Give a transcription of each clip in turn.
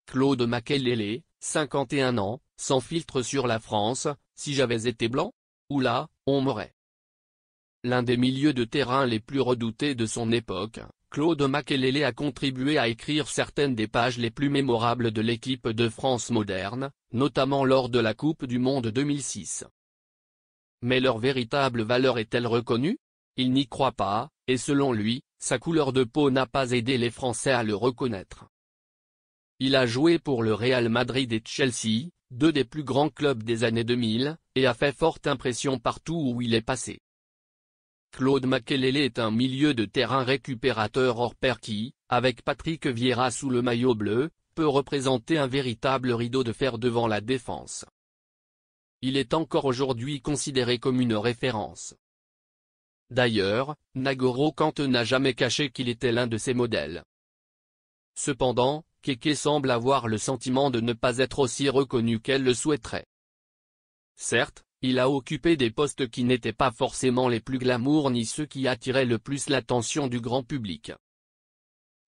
Claude Makélélé, 51 ans, sans filtre sur la France. Si j'avais été blanc? Oula, on m'aurait. L'un des milieux de terrain les plus redoutés de son époque, Claude Makélélé a contribué à écrire certaines des pages les plus mémorables de l'équipe de France moderne, notamment lors de la Coupe du Monde 2006. Mais leur véritable valeur est-elle reconnue? Il n'y croit pas, et selon lui, sa couleur de peau n'a pas aidé les Français à le reconnaître. Il a joué pour le Real Madrid et Chelsea, deux des plus grands clubs des années 2000, et a fait forte impression partout où il est passé. Claude Makélélé est un milieu de terrain récupérateur hors pair qui, avec Patrick Vieira sous le maillot bleu, peut représenter un véritable rideau de fer devant la défense. Il est encore aujourd'hui considéré comme une référence. D'ailleurs, N'Golo Kanté n'a jamais caché qu'il était l'un de ses modèles. Cependant, Kéké semble avoir le sentiment de ne pas être aussi reconnu qu'elle le souhaiterait. Certes, il a occupé des postes qui n'étaient pas forcément les plus glamour ni ceux qui attiraient le plus l'attention du grand public.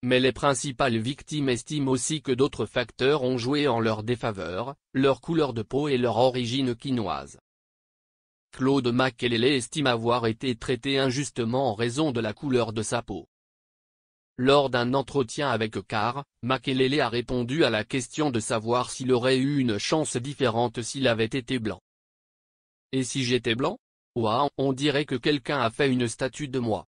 Mais les principales victimes estiment aussi que d'autres facteurs ont joué en leur défaveur, leur couleur de peau et leur origine quinoise. Claude Makélélé estime avoir été traité injustement en raison de la couleur de sa peau. Lors d'un entretien avec Car, Makélélé a répondu à la question de savoir s'il aurait eu une chance différente s'il avait été blanc. Et si j'étais blanc? Ouah, on dirait que quelqu'un a fait une statue de moi.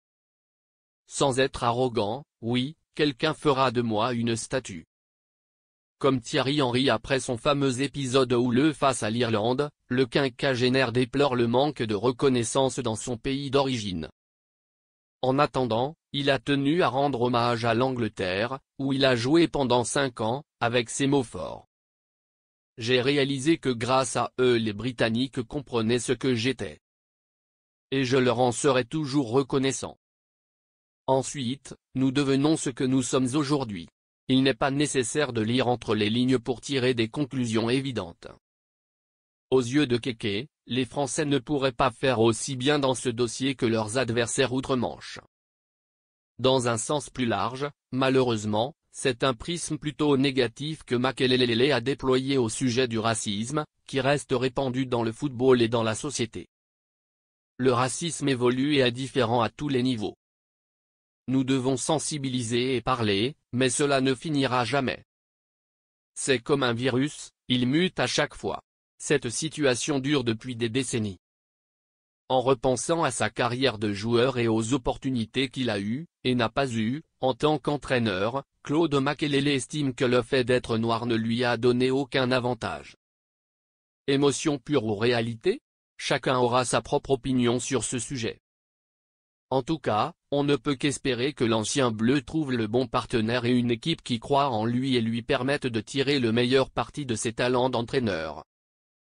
Sans être arrogant, oui, quelqu'un fera de moi une statue. Comme Thierry Henry après son fameux épisode houleux face à l'Irlande, le quinquagénaire déplore le manque de reconnaissance dans son pays d'origine. En attendant, il a tenu à rendre hommage à l'Angleterre, où il a joué pendant 5 ans, avec ces mots forts. J'ai réalisé que grâce à eux les Britanniques comprenaient ce que j'étais. Et je leur en serai toujours reconnaissant. Ensuite, nous devenons ce que nous sommes aujourd'hui. Il n'est pas nécessaire de lire entre les lignes pour tirer des conclusions évidentes. Aux yeux de Kéké, les Français ne pourraient pas faire aussi bien dans ce dossier que leurs adversaires outre-Manche. Dans un sens plus large, malheureusement, c'est un prisme plutôt négatif que Makélélé a déployé au sujet du racisme, qui reste répandu dans le football et dans la société. Le racisme évolue et est différent à tous les niveaux. Nous devons sensibiliser et parler, mais cela ne finira jamais. C'est comme un virus, il mute à chaque fois. Cette situation dure depuis des décennies. En repensant à sa carrière de joueur et aux opportunités qu'il a eues, et n'a pas eues, en tant qu'entraîneur, Claude Makélélé estime que le fait d'être noir ne lui a donné aucun avantage. Émotion pure ou réalité? Chacun aura sa propre opinion sur ce sujet. En tout cas, on ne peut qu'espérer que l'ancien bleu trouve le bon partenaire et une équipe qui croit en lui et lui permette de tirer le meilleur parti de ses talents d'entraîneur.